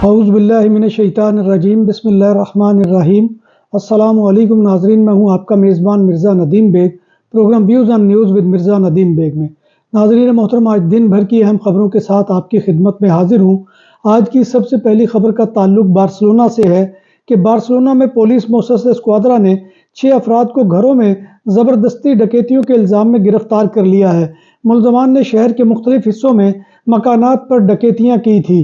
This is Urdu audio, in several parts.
اعوذ باللہ من الشیطان الرجیم بسم اللہ الرحمن الرحیم۔ السلام علیکم ناظرین، میں ہوں آپ کا میزبان Mirza Nadeem Baig, programme views on news with Mirza Nadeem Baig میں۔ ناظرین محترم، آج دن بھر کی اہم خبروں کے ساتھ آپ کی خدمت میں حاضر ہوں۔ آج کی سب سے پہلی خبر کا تعلق بارسلونا سے ہے کہ بارسلونا میں پولیس موسسا اسکواڈرا نے 6 افراد کو گھروں میں زبردستی ڈکیتیوں کے الزام میں گرفتار کر لیا ہے۔ ملزمان نے شہر کے مختلف حصوں میں مکانات پر ڈکیتیاں کی تھی۔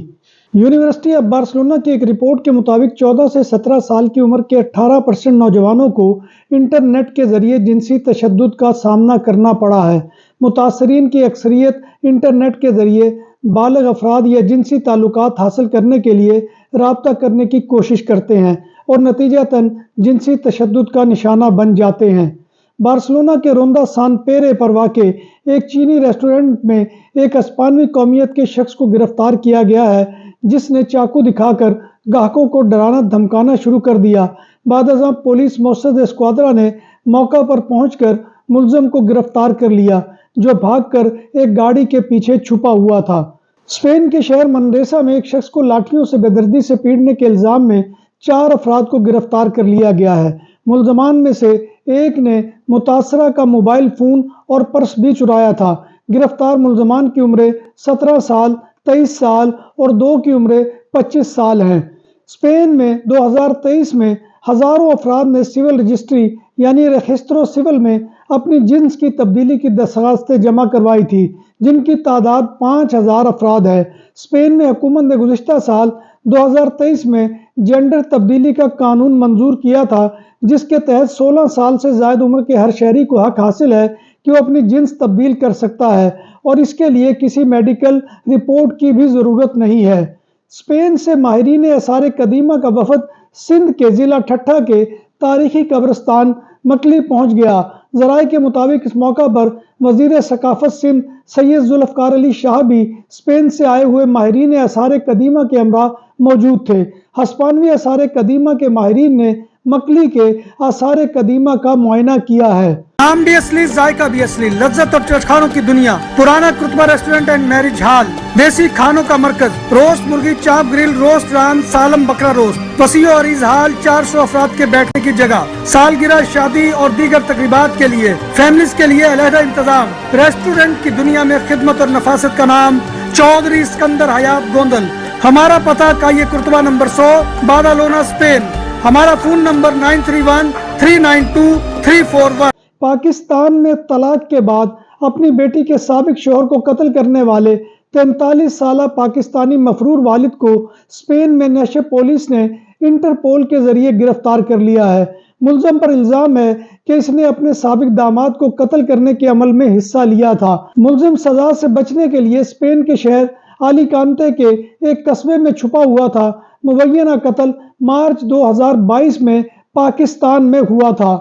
یونیورسٹی آف بارسلونا کی ایک رپورٹ کے مطابق 14 سے 17 سال کی عمر کے 18% نوجوانوں کو انٹرنیٹ کے ذریعے جنسی تشدد کا سامنا کرنا پڑا ہے۔ متاثرین کی اکثریت انٹرنیٹ کے ذریعے بالغ افراد یا جنسی تعلقات حاصل کرنے کے لیے رابطہ کرنے کی کوشش کرتے ہیں اور نتیجتاً جنسی تشدد کا نشانہ بن جاتے ہیں۔ بارسلونا کے روندا سان پیرے پر واقع ایک چینی ریسٹورنٹ میں ایک ہسپانوی قومیت کے شخص کو گرفتار کیا گیا ہے، جس نے چاقو دکھا کر گاہکوں کو ڈرانا دھمکانا شروع کر دیا۔ بعد ازاں پولیس موسسا اسکواڈرا نے موقع پر پہنچ کر ملزم کو گرفتار کر لیا، جو بھاگ کر ایک گاڑی کے پیچھے چھپا ہوا تھا۔ اسپین کے شہر منریسا میں ایک شخص کو لاٹھیوں سے بے دردی سے پیٹنے کے الزام میں 4 افراد کو گرفتار کر لیا گیا ہے۔ ملزمان میں سے ایک نے متاثرہ کا موبائل فون اور پرس بھی چرایا تھا۔ گرفتار ملزمان کی عمریں 17 سال، 23 سال اور 2 کی عمریں 25 سال ہیں۔ اسپین میں 2023 میں ہزاروں افراد نے سول رجسٹری یعنی رجسٹرو سول میں اپنی جنس کی تبدیلی کی درخواستیں جمع کروائی تھی، جن کی تعداد 5000 افراد ہے۔ اسپین میں حکومت نے گزشتہ سال 2023 میں جینڈر تبدیلی کا قانون منظور کیا تھا، جس کے تحت 16 سال سے زائد عمر کے ہر شہری کو حق حاصل ہے کہ وہ اپنی جنس تبدیل کر سکتا ہے اور اس کے لیے کسی میڈیکل رپورٹ کی بھی ضرورت نہیں ہے۔ اسپین سے ماہرین آثار قدیمہ کا وفد سندھ کے ضلع ٹھٹھہ کے تاریخی قبرستان مکلی پہنچ گیا۔ ذرائع کے مطابق اس موقع پر وزیر ثقافت سندھ سید ذوالفقار علی شاہ بھی اسپین سے آئے ہوئے ماہرین آثار قدیمہ کے ہمراہ موجود تھے۔ ہسپانوی آثار قدیمہ کے ماہرین نے مکلی کے آثار قدیمہ کا معائنہ کیا ہے۔ نام بھی اصلی، ذائقہ بھی اصلی، لذت اور چٹخانوں کی دنیا، پرانا کرتبہ ریسٹورنٹ اینڈ میرج ہال، دیسی کھانوں کا مرکز، روسٹ مرغی، چاپ گرل، روسٹ ران، سالم بکرا روسٹ، وسیع و عریض ہال، 400 افراد کے بیٹھنے کی جگہ، سالگرہ، شادی اور دیگر تقریبات کے لیے، فیملیز کے لیے علیحدہ انتظام۔ ریسٹورنٹ کی دنیا میں خدمت اور نفاست کا نام چودھری اسکندر حیات گوندل۔ ہمارا پتہ کائیے کرتبہ نمبر 100، بادالونا، اسپین۔ ہمارا فون نمبر 9313923341۔ پاکستان میں طلاق کے بعد اپنی بیٹی کے سابق شوہر کو قتل کرنے والے 43 سالہ پاکستانی مفرور والد کو اسپین میں نیشے پولیس نے انٹرپول کے ذریعے گرفتار کر لیا ہے۔ ملزم پر الزام ہے کہ اس نے اپنے سابق داماد کو قتل کرنے کے عمل میں حصہ لیا تھا۔ ملزم سزا سے بچنے کے لیے اسپین کے شہر الیکانتے کے ایک قصبے میں چھپا ہوا تھا۔ مبینہ قتل مارچ 2022 میں پاکستان میں ہوا تھا۔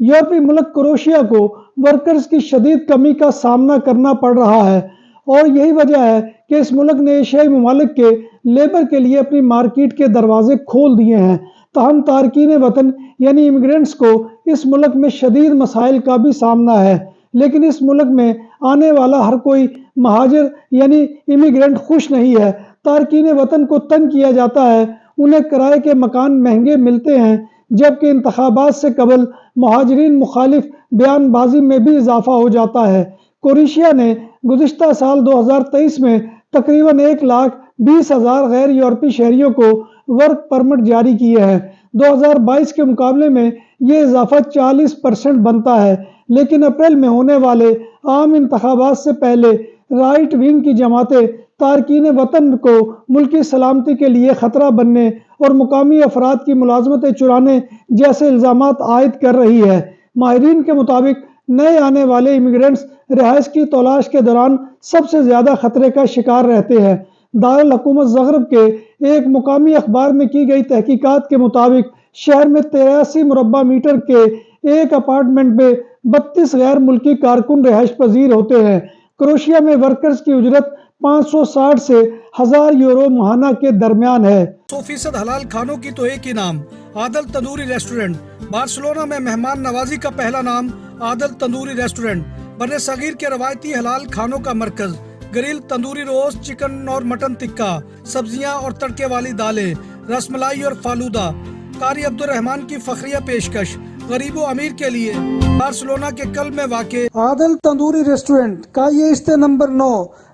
یورپی ملک کروشیا کو ورکرز کی شدید کمی کا سامنا کرنا پڑ رہا ہے اور یہی وجہ ہے کہ اس ملک نے ایشیائی ممالک کے لیبر کے لیے اپنی مارکیٹ کے دروازے کھول دیے ہیں۔ تاہم تارکین وطن یعنی امیگرینٹس کو اس ملک میں شدید مسائل کا بھی سامنا ہے، لیکن اس ملک میں آنے والا ہر کوئی مہاجر یعنی امیگرینٹ خوش نہیں ہے۔ تارکین وطن کو تنگ کیا جاتا ہے، انہیں کرائے کے مکان مہنگے ملتے ہیں، جبکہ انتخابات سے قبل مہاجرین مخالف بیان بازی میں بھی اضافہ ہو جاتا ہے۔ کروشیا نے گزشتہ سال 2023 میں تقریباً 1,20,000 غیر یورپی شہریوں کو ورک پرمٹ جاری کیے ہیں۔ 2022 کے مقابلے میں یہ اضافہ 40% بنتا ہے، لیکن اپریل میں ہونے والے عام انتخابات سے پہلے رائٹ ونگ کی جماعتیں تارکین وطن کو ملکی سلامتی کے لیے خطرہ بننے اور مقامی افراد کی ملازمتیں چرانے جیسے الزامات عائد کر رہی ہے۔ ماہرین کے مطابق نئے آنے والے امیگرینٹس رہائش کی تلاش کے دوران سب سے زیادہ خطرے کا شکار رہتے ہیں۔ دارالحکومت زغرب کے ایک مقامی اخبار میں کی گئی تحقیقات کے مطابق شہر میں 83 مربع میٹر کے ایک اپارٹمنٹ میں 32 غیر ملکی کارکن رہائش پذیر ہوتے ہیں۔ کروشیا میں ورکرز کی اجرت 560 سے 1000 یورو ماہانہ کے درمیان ہے۔ 100% حلال کھانوں کی تو ایک ہی نام، عادل تندوری ریسٹورنٹ۔ بارسلونا میں مہمان نوازی کا پہلا نام عادل تندوری ریسٹورنٹ، برصغیر کے روایتی حلال کھانوں کا مرکز، گریل تندوری روسٹ، چکن اور مٹن ٹکا، سبزیاں اور تڑکے والی دالیں، رس ملائی اور فالودہ۔ قاری عبدالرحمان کی فخریہ پیشکش غریب و امیر کے لیے، بارسلونا کے قلب میں واقع عادل تندوری ریسٹورنٹ، کائیے استے نمبر 9،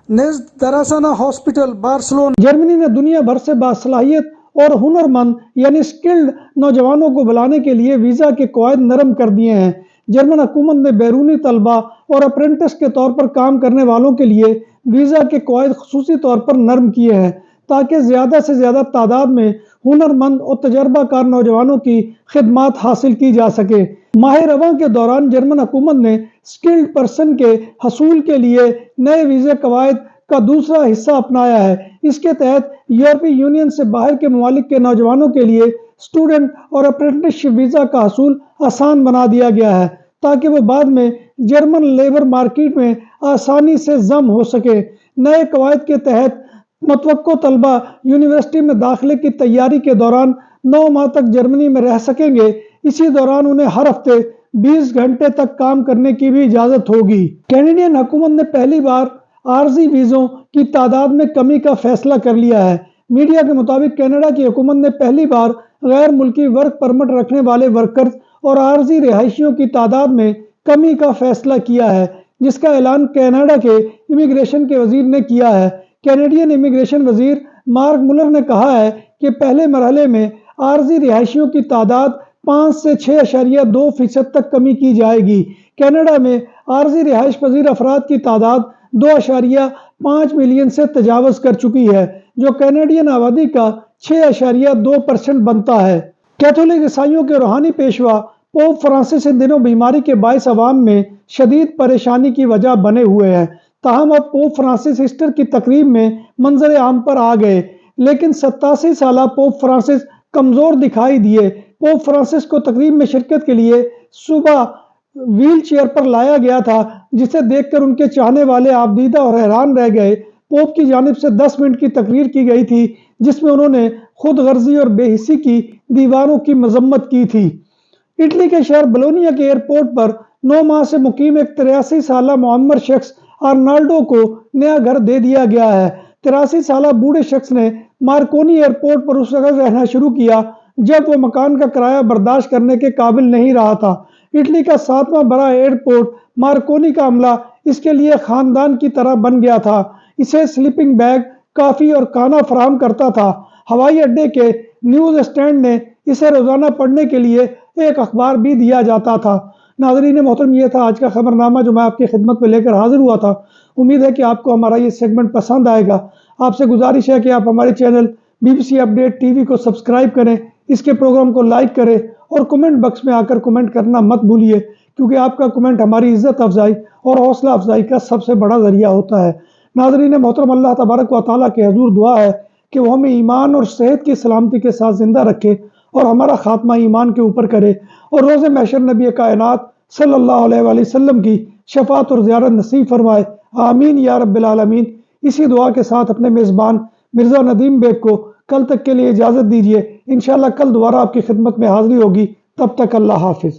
نزد دراسانہ ہاسپٹل، بارسلونا۔ جرمنی نے دنیا بھر سے باصلاحیت اور ہنرمند یعنی سکلڈ نوجوانوں کو بلانے کے لیے ویزا کے قواعد نرم کر دیے ہیں۔ جرمن حکومت نے بیرونی طلبہ اور اپرینٹس کے طور پر کام کرنے والوں کے لیے ویزا کے قواعد خصوصی طور پر نرم کیے ہیں تاکہ زیادہ سے زیادہ تعداد میں ہنرمند اور تجربہ کار نوجوانوں کی خدمات حاصل کی جا سکے۔ ماہ رواں کے دوران جرمن حکومت نے سکلڈ پرسن کے حصول کے لیے نئے ویزے قواعد کا دوسرا حصہ اپنایا ہے۔ اس کے تحت یورپی یونین سے باہر کے ممالک کے نوجوانوں کے لیے اسٹوڈنٹ اور اپرینٹسشپ ویزا کا حصول آسان بنا دیا گیا ہے تاکہ وہ بعد میں جرمن لیبر مارکیٹ میں آسانی سے ضم ہو سکے۔ نئے قواعد کے تحت متوقع طلبہ یونیورسٹی میں داخلے کی تیاری کے دوران 9 ماہ تک جرمنی میں رہ سکیں گے۔ اسی دوران انہیں ہر ہفتے 20 گھنٹے تک کام کرنے کی بھی اجازت ہوگی۔ کینیڈین حکومت نے پہلی بار عارضی ویزوں کی تعداد میں کمی کا فیصلہ کر لیا ہے۔ میڈیا کے مطابق کینیڈا کی حکومت نے پہلی بار غیر ملکی ورک پرمٹ رکھنے والے ورکرز اور عارضی رہائشیوں کی تعداد میں کمی کا فیصلہ کیا ہے، جس کا اعلان کینیڈا کے امیگریشن کے وزیر نے کیا ہے۔ کینیڈین امیگریشن وزیر مارک مولر نے کہا ہے کہ پہلے مرحلے میں عارضی رہائشیوں کی تعداد 5 سے 6.2% تک کمی کی جائے گی۔ کینیڈا میں عارضی رہائش پذیر افراد کی تعداد 2.5 ملین سے تجاوز کر چکی ہے، جو کینیڈین آبادی کا 6.2% بنتا ہے۔ کیتھولک عیسائیوں کے روحانی پیشوا پوپ فرانسس ان دنوں بیماری کے باعث عوام میں شدید پریشانی کی وجہ بنے ہوئے ہیں۔ تاہم اب پوپ فرانسس ایسٹر کی تقریب میں منظر عام پر آ گئے، لیکن 87 سالہ پوپ فرانسس کمزور دکھائی دیے۔ پوپ فرانسس کو تقریب میں شرکت کے لیے صبح ویل چیئر پر لایا گیا تھا، جسے دیکھ کر ان کے چاہنے والے آبدیدہ اور حیران رہ گئے۔ پوپ کی جانب سے 10 منٹ کی تقریر کی گئی تھی، جس میں انہوں نے خود غرضی اور بے حسی کی دیواروں کی مذمت کی تھی۔ اٹلی کے شہر بولونیا کے ایئرپورٹ پر 9 ماہ سے مقیم ایک 83 سالہ معمر شخص آرنالڈو کو نیا گھر دے دیا گیا ہے۔ 83 سالہ بوڑھے شخص نے مارکونی ایئرپورٹ پر اس وقت رہنا شروع کیا جب وہ مکان کا کرایہ برداشت کرنے کے قابل نہیں رہا تھا۔ اٹلی کا 7واں بڑا ایئرپورٹ مارکونی کا عملہ اس کے لیے خاندان کی طرح بن گیا تھا۔ اسے سلیپنگ بیگ، کافی اور کھانا فراہم کرتا تھا۔ ہوائی اڈے کے نیوز اسٹینڈ نے اسے روزانہ پڑھنے کے لیے ایک اخبار بھی دیا جاتا تھا۔ ناظرین محترم، یہ تھا آج کا خبرنامہ جو میں آپ کی خدمت میں لے کر حاضر ہوا تھا۔ امید ہے کہ آپ کو ہمارا یہ سیگمنٹ پسند آئے گا۔ آپ سے گزارش ہے کہ آپ ہمارے channel BBC update T V کو سبسکرائب کریں، اس کے پروگرام کو لائک کریں اور کمنٹ باکس میں آ کر کمنٹ کرنا مت بھولیے، کیونکہ آپ کا کمنٹ ہماری عزت افزائی اور حوصلہ افزائی کا سب سے بڑا ذریعہ ہوتا ہے۔ ناظرین محترم، اللہ تبارک و تعالیٰ کے حضور دعا ہے کہ وہ ہمیں ایمان اور صحت کی سلامتی کے ساتھ زندہ رکھے اور ہمارا خاتمہ ایمان کے اوپر کرے، اور روز محشر نبی کائنات صلی اللہ علیہ وآلہ وسلم کی شفاعت اور زیارت نصیب فرمائے۔ آمین یا رب العالمین۔ اسی دعا کے ساتھ اپنے میزبان مرزا ندیم بیگ کو کل تک کے لیے اجازت دیجیے۔ انشاءاللہ کل دوبارہ آپ کی خدمت میں حاضری ہوگی۔ تب تک اللہ حافظ۔